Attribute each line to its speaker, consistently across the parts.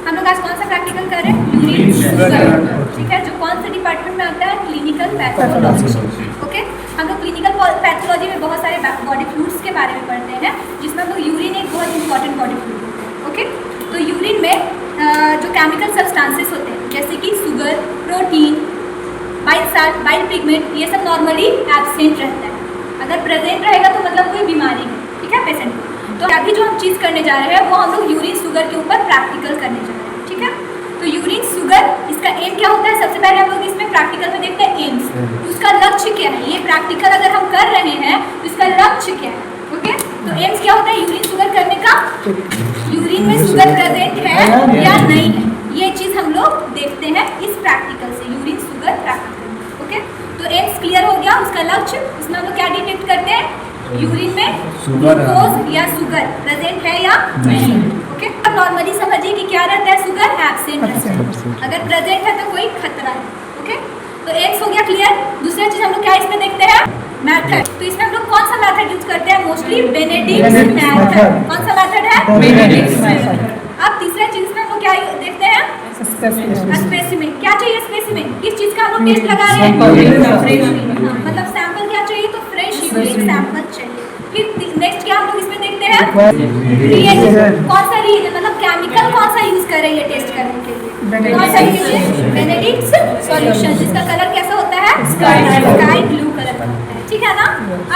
Speaker 1: हम लोग आज कौन सा प्रैक्टिकल कर रहे हैं? यूरिन शुगर, ठीक है, जो कौन से डिपार्टमेंट में आता है? Clinical pathology. ओके, हम लोग क्लिनिकल पैथोलॉजी में बहुत सारे बॉडी फ्लूइड्स के बारे में पढ़ते हैं, जिसमें हम लोग यूरिन एक बहुत इंपॉर्टेंट बॉडी फ्लूइड होता है। ओके, तो यूरिन में जो केमिकल सब्सटेंसेस होते हैं जैसे कि sugar, protein, bile salt, bile pigment, ये सब नॉर्मली एब्सेंट रहता है। अगर प्रेजेंट रहेगा तो मतलब कोई बीमारी है, ठीक है, पेशेंट को। तो अभी जो हम चीज़ करने जा रहे हैं वो हम लोग यूरिन शुगर के ऊपर प्रैक्टिकल करने जा रहे हैं, ठीक है। तो यूरिन शुगर, इसका एम क्या होता है? सबसे पहले हम लोग इसमें प्रैक्टिकल में देखते हैं एम्स, उसका लक्ष्य क्या है। ये प्रैक्टिकल अगर हम कर रहे हैं तो इसका लक्ष्य क्या है? ओके, तो एम्स क्या होता है यूरिन शुगर करने का? यूरिन में शुगर प्रेजेंट है या नहीं है, ये चीज़ हम लोग देखते हैं इस प्रैक्टिकल से, यूरिन शुगर प्रैक्टिकल। ओके, तो एम्स क्लियर हो गया, उसका लक्ष्य। उसमें हम लोग क्या डिटेक्ट करते हैं? यूरिन में ग्लूकोज या शुगर प्रेजेंट है या नहीं। ओके, अब नॉर्मली समझिए कि क्या रहता है? शुगर एब्सेंट रहता है, अगर प्रेजेंट है तो कोई खतरा है। ओके, तो एम्स हो गया क्लियर। दूसरा चीज हम लोग क्या इसमें देखते हैं? मेथड। तो इसमें हम लोग कौन सा मेथड यूज करते हैं? Mostly Benedict method. कौन सा मेथड है? Benedict method. अब तीसरा चीज में हम लोग क्या देखते हैं? स्पेसिमेन। क्या चाहिए स्पेसिमेन? किस चीज का हम लोग टेस्ट लगा रहे हैं? मतलब सैंपल क्या चाहिए? तो फ्रेश यूरिन सैंपल चाहिए। फिर नेक्स्ट क्या हम लोग इसमें देखते हैं? रिएजेंट। कौन सा रिएजेंट? मतलब केमिकल कौन सा यूज कर रहे हैं टेस्ट करने के लिए? कौन सा रिएजेंट? बेनेडिक्ट सॉल्यूशन, जिसका कलर कैसा होता है? स्काई ब्लू कलर का होता है, ठीक है ना।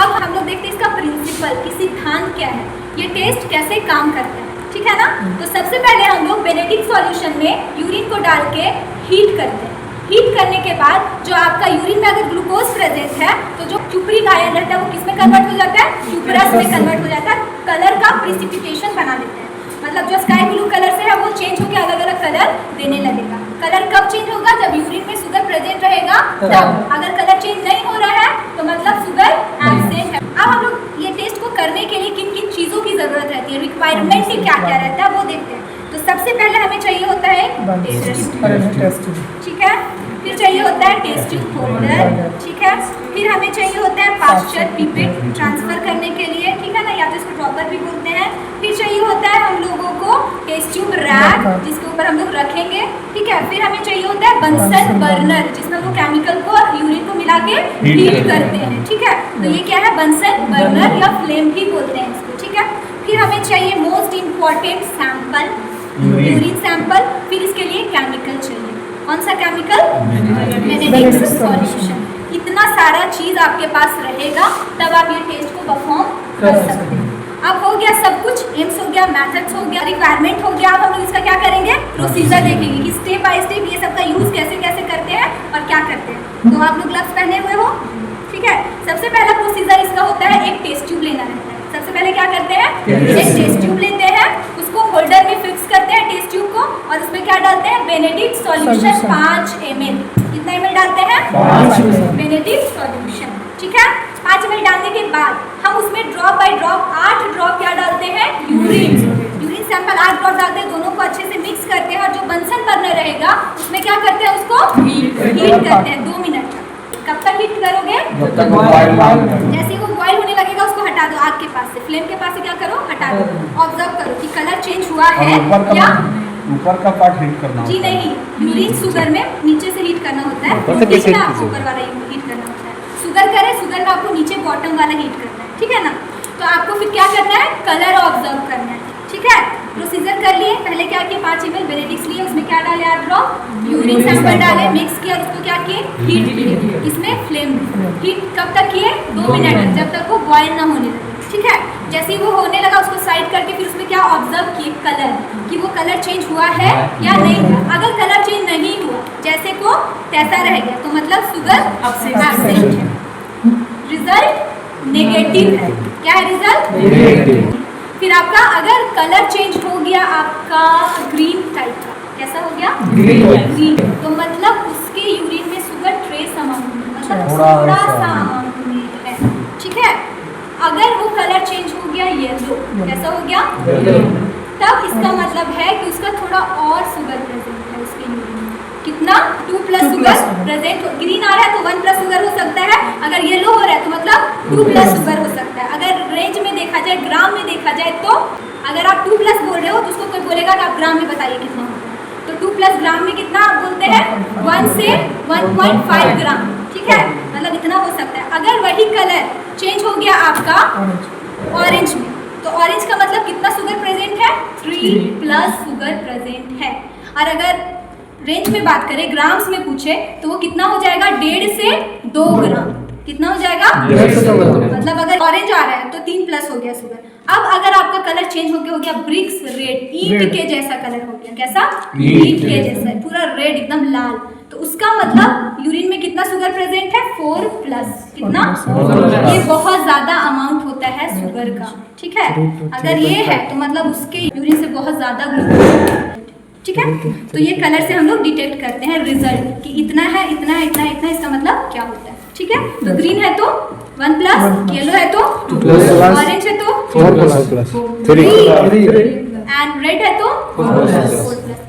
Speaker 1: अब हम लोग देखते हैं इसका प्रिंसिपल, कि सिद्धांत क्या है, ये टेस्ट कैसे काम करता है, ठीक है ना। तो सबसे पहले हम लोग बेनेडिक्ट सॉल्यूशन में यूरिन को डाल के हीट करते हैं। हीट करने के बाद जो आपका यूरिन में अगर ग्लूकोज प्रेजेंट है तो जो क्यूप्रिक आयन रहता है वो किस में कन्वर्ट हो जाता है? क्यूपरस में कन्वर्ट हो जाता है, कलर का प्रिसिपिटेशन बना देते हैं। मतलब जो स्काई ब्लू कलर से है वो चेंज होकर अलग अलग कलर देने लगेगा। कलर कब चेंज होगा? जब यूरिन में शुगर प्रेजेंट रहेगा तब। अगर कलर चेंज नहीं हो रहा है तो मतलब शुगर एब्सेंट है। अब हम लोग ये टेस्ट को करने के लिए किन किन चीज़ों की ज़रूरत रहती है, रिक्वायरमेंट क्या क्या रहता है वो देखते हैं। तो सबसे पहले हमें चाहिए होता है टेस्ट, ठीक है। फिर चाहिए होता है टेस्ट ट्यूब होल्डर, ठीक है। फिर हमें चाहिए होता है पास्चर पिपेट ट्रांसफर करने के लिए, ठीक है ना, या तो इसको ड्रॉपर भी बोलते हैं। फिर चाहिए होता है हम लोगों को टेस्ट ट्यूब रैक, जिसके ऊपर हम लोग रखेंगे, ठीक है। फिर हमें चाहिए होता है बंसन बर्नर, जिसमें हम लोग केमिकल को और यूरिन को मिला के हीट करते हैं, ठीक है। तो ये क्या है? बंसन बर्नर या फ्लेम भी बोलते हैं इसको, ठीक है। फिर हमें चाहिए most important sample, urine sample. फिर इसके लिए केमिकल चाहिए। कौन सा केमिकल? Benedict solution. इतना सारा चीज आपके पास रहेगा तब आप ये टेस्ट को परफॉर्म कर सकते हैं। अब हो गया सब कुछ, एम्स हो गया, मेथड्स हो गया, रिक्वायरमेंट हो गया। अब हम लोग इसका क्या करेंगे? प्रोसीजर देखेंगे कि स्टेप बाय स्टेप ये सब का यूज कैसे कैसे करते हैं और क्या करते हैं। तो आप लोग ग्लव्स पहने हुए हो, ठीक है। सबसे पहला प्रोसीजर इसका होता है एक टेस्ट ट्यूब लेना रहता है। सबसे पहले क्या करते हैं? एक टेस्ट ट्यूब लेते हैं, उसको होल्डर में फिक्स करते हैं टेस्ट ट्यूब को, और उसमें क्या डालते हैं? Benedict solution 5 ml। कितना ml डालते हैं? 5 बेनेडिक्ट सॉल्यूशन, ठीक है। 5 ml डालने के बाद हम उसमें ड्रॉप बाय ड्रॉप 8 ड्रॉप क्या डालते हैं? यूरिन सैंपल 8 ड्रॉप डालते हैं, दोनों को अच्छे से मिक्स करते हैं। और जो बंसन बर्नर रहेगा उसमें क्या करते हैं? उसको हीट करते हैं 2 मिनट तक। कब तक हीट करोगे? जैसे वो बॉयल होने लगेगा उसको हटा दो आग के पास से, फ्लेम के पास से क्या करो? हटा दो। ऑब्जर्व करो कि कलर चेंज हुआ है या
Speaker 2: ऊपर का पार्ट हीट करना
Speaker 1: जी नहीं, यूरिन शुगर में नीचे से हीट करना होता है, नीचे आपको ऊपर वाला हीट करना होता है। शुगर करें, शुगर में आपको नीचे बॉटम वाला हीट करना है, ठीक है ना। तो आपको फिर क्या करना है? कलर ऑब्जर्व करना है, ठीक है। प्रोसीजर कर लिए। पहले क्या किए? 5 ml बेनेडिक्ट लिए, उसमें क्या डाले? 8 ड्रॉप यूरिन सैंपल डाले, मिक्स किया, उसको क्या किए? हीट किए। इसमें फ्लेम हीट कब तक किए? 2 मिनट तक, जब तक वो बॉयल ना होने लगे, ठीक है। जैसे ही वो होने लगा उसको साइड करके फिर उसमें क्या ऑब्जर्व किए? कलर, कि वो कलर चेंज हुआ है या नहीं हुआ। अगर कलर चेंज नहीं हुआ, जैसे को तैसा रह गया, तो मतलब शुगर एब्सेंट है, रिजल्ट नेगेटिव है। क्या है रिजल्ट? नेगेटिव। फिर आपका अगर कलर चेंज हो गया आपका ग्रीन टाइप का, कैसा हो गया? ग्रीन, तो मतलब उसके यूरिन में शुगर ट्रेस अमाउंट में, मतलब थोड़ा सा अमाउंट में है, ठीक है। अगर वो कलर चेंज हो गया येलो, कैसा हो गया? तब इसका मतलब है कि उसका थोड़ा और शुगर प्रेजेंट है उसके यूरिन में। कितना? 2+ शुगर प्रेजेंट। ग्रीन आ रहा है तो 1+ शुगर हो सकता है, अगर येलो हो रहा है तो मतलब 2+ शुगर हो सकता है। अगर रेंज में देखा जाए, ग्राम में देखा जाए, तो अगर आप 2+ बोल रहे हो तो उसको कोई बोलेगा कि आप ग्राम में बताइए कितना होगा, तो 2 प्लस ग्राम में कितना बोलते हैं 1 से 1.5 ग्राम, ठीक है, मतलब इतना हो सकता है। अगर वही कलर चेंज हो गया आपका ऑरेंज में, तो ऑरेंज का मतलब कितना शुगर प्रेजेंट है 3 प्लस शुगर प्रेजेंट है। और अगर रेंज में बात करें, ग्राम्स में पूछे तो वो कितना हो जाएगा 1.5 से 2 ग्राम। कितना हो जाएगा, मतलब अगर ऑरेंज आ रहा है तो 3 प्लस हो गया शुगर। अब अगर आपका कलर चेंज हो गया ब्रिक्स रेड, ईंट के जैसा कलर हो गया, कैसा ईंट के जैसा, पूरा रेड एकदम लाल, तो उसका मतलब यूरिन में कितना शुगर प्रेजेंट है 4 प्लस। कितना, ये बहुत ज्यादा अमाउंट होता है शुगर का, ठीक है। अगर ये है तो मतलब उसके यूरिन से बहुत ज्यादा ग्लूकोज, ठीक है। तो ये कलर से हम लोग डिटेक्ट करते हैं रिजल्ट कि इतना है, इतना है, इतना है, इतना, इसका मतलब क्या होता है, ठीक है। तो ग्रीन है तो 1 प्लस, येलो है तो 2 प्लस, ऑरेंज है तो 4 प्लस, 3 एंड रेड है तो 4 प्लस।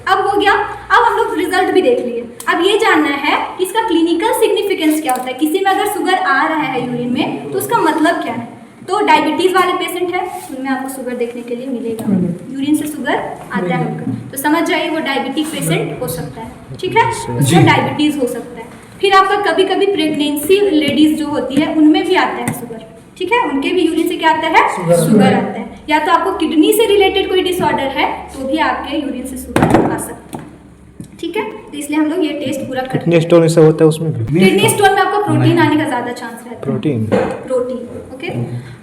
Speaker 1: अब हो गया। अब हम लोग रिजल्ट भी देख लिए। अब ये जानना है कि इसका क्लिनिकल सिग्निफिकेंस क्या होता है। किसी में अगर शुगर आ रहा है यूरिन में तो उसका मतलब क्या है। तो डायबिटीज़ वाले पेशेंट है, उनमें आपको शुगर देखने के लिए मिलेगा, यूरिन से शुगर आता है उनका, तो समझ जाइए वो डायबिटिक पेशेंट हो सकता है, ठीक है, उसको डायबिटीज़ हो सकता है। फिर आपका कभी कभी प्रेगनेंसी लेडीज जो होती है उनमें भी आता है शुगर, ठीक है, उनके भी यूरिन से क्या आता है शुगर आता है। या तो आपको किडनी से रिलेटेड कोई डिसऑर्डर है तो भी आपके यूरिन से शुगर आ सकता है, ठीक है। तो इसलिए हम लोग ये टेस्ट पूरा करते हैं।
Speaker 3: किडनी स्टोन से होता है उसमें भी?
Speaker 1: किडनी स्टोन में आपको प्रोटीन आने का ज़्यादा चांस रहता है। Protein okay.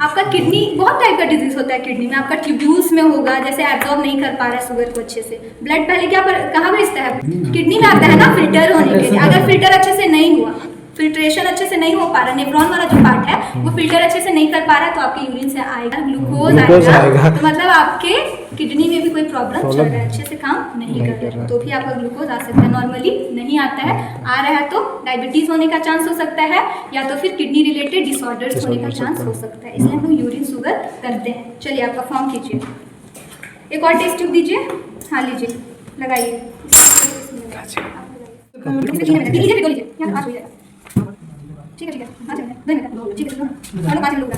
Speaker 1: आपका किडनी बहुत टाइप का डिजीज होता है। किडनी में आपका ट्यूब्यूल्स में होगा, जैसे एब्जॉर्ब नहीं कर पा रहा है शुगर को अच्छे से। ब्लड पहले क्या कहाँ भेजता है, किडनी में आता है ना फिल्टर होने के लिए। अगर फिल्टर अच्छे से नहीं हुआ, फिल्ट्रेशन अच्छे से नहीं हो पा रहा, नेफ्रॉन वाला जो पार्ट है वो फिल्टर अच्छे से नहीं कर पा रहा, तो आपके यूरिन से आएगा ग्लूकोज आएगा। तो मतलब आपके किडनी में भी कोई प्रॉब्लम चल रहा है, अच्छे से काम नहीं कर रहा है, तो भी आपका ग्लूकोज आ सकता है। नॉर्मली नहीं आता है, आ रहा है तो डायबिटीज होने का चांस हो सकता है, या तो फिर किडनी रिलेटेड डिसऑर्डर्स होने का चांस हो सकता है। इसलिए हम लोग यूरिन शुगर करते हैं। चलिए आपका फॉर्म कीजिए, एक और टेस्ट ट्यूब दीजिए, हाँ लीजिए, लगाइए, ठीक है, 5 मिनट, 2 मिनट, ठीक है, चलो 5 मिनट लूँगा।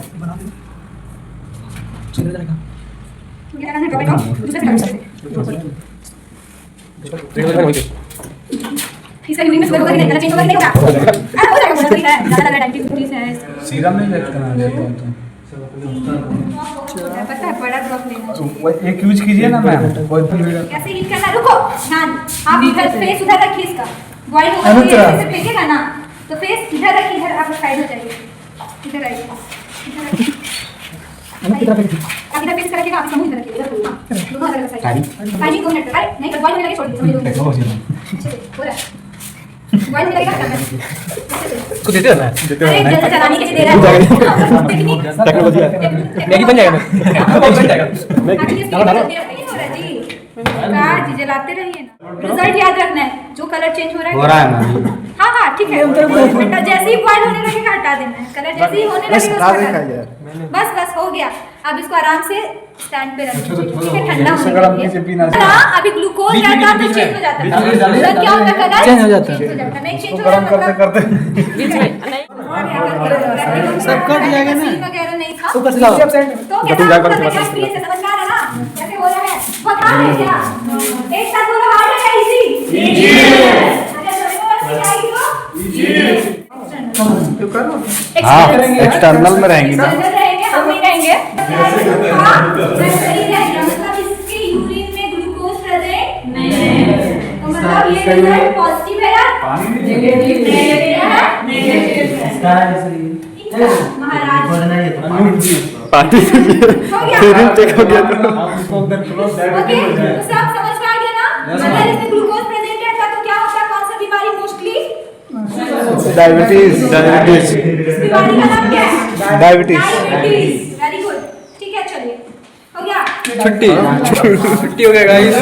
Speaker 1: इसका यूरिन में शुगर होगा कि नहीं, कलर चेंज होगा कि नहीं होगा? हो जाएगा, ठीक है, ज़्यादा लगा डायबिटीज है।
Speaker 2: सीरम नहीं लेते हैं
Speaker 1: पता है, बड़ा ड्रॉप लेना
Speaker 2: तो वो एक यूज कीजिए ना मैम।
Speaker 1: कैसे हील करना, रुको ध्यान, आप इधर फेस उधर रखिए, इसका बॉइल होगा तो ऐसे फेंकेगा ना, तो फेस इधर रखिए, इधर आप साइड हो जाइए, इधर आइए, इधर रखिए, आप इधर फेस कर रखिएगा, आप समूह इधर रखिए, दोनों अलग अलग साइड। टाइमिंग 2 मिनट, अरे नहीं बॉइल होने लगे छोड़ दीजिए, हो रहा है बॉइल होने लगेगा
Speaker 3: इसको देते हो ना?
Speaker 1: अरे जल्दी चलाने के लिए दे रहा है टेक्निक,
Speaker 3: टेक्नोलॉजी है, मैगी बन जाएगा बन जाएगा।
Speaker 1: जी जलाते रहिए ना। रिजल्ट याद रखना है, जो कलर चेंज हो रहा है हाँ हाँ ठीक है, जैसे ही बॉइल होने लगेगा हटा देना है, कलर जैसे ही होने लगेगा बस बस हो गया। अब इसको आराम से स्टैंड पे रखिए, ठीक है, ठंडा होने दीजिए। अभी ग्लूकोज रहता है तो चेंज हो जाता है, क्या होता है कलर चेंज हो जाता है, नहीं चेंज हो जाता
Speaker 4: सब कट जाएगा ना,
Speaker 1: वगैरह नहीं था
Speaker 4: ऊपर से लाओ
Speaker 1: तो समझ में आ रहा ना कैसे हो रहा है, बहुत हार्ड है क्या? एक साथ बोलो, हार्ड है या इजी?
Speaker 2: हाँ एक्सटर्नल में रहेंगी ना,
Speaker 1: हम नहीं रहेंगे, मतलब इसके यूरिन में ग्लूकोज प्रेजेंट नहीं है, तो मतलब ये रिजल्ट पॉजिटिव है या नेगेटिव है? महाराज
Speaker 3: पार्टी चेक हो गया
Speaker 1: ओके, तो सब समझ में आ गया ना? अगर इसमें ग्लूकोज प्रेजेंट है तो क्या होता है, कौन सा बीमारी मोस्टली?
Speaker 3: डायबिटीज
Speaker 1: बीमारी का नाम क्या है?
Speaker 3: डायबिटीज।
Speaker 1: वेरी गुड, ठीक है, चलिए हो गया,
Speaker 3: छुट्टी हो गया गाइस।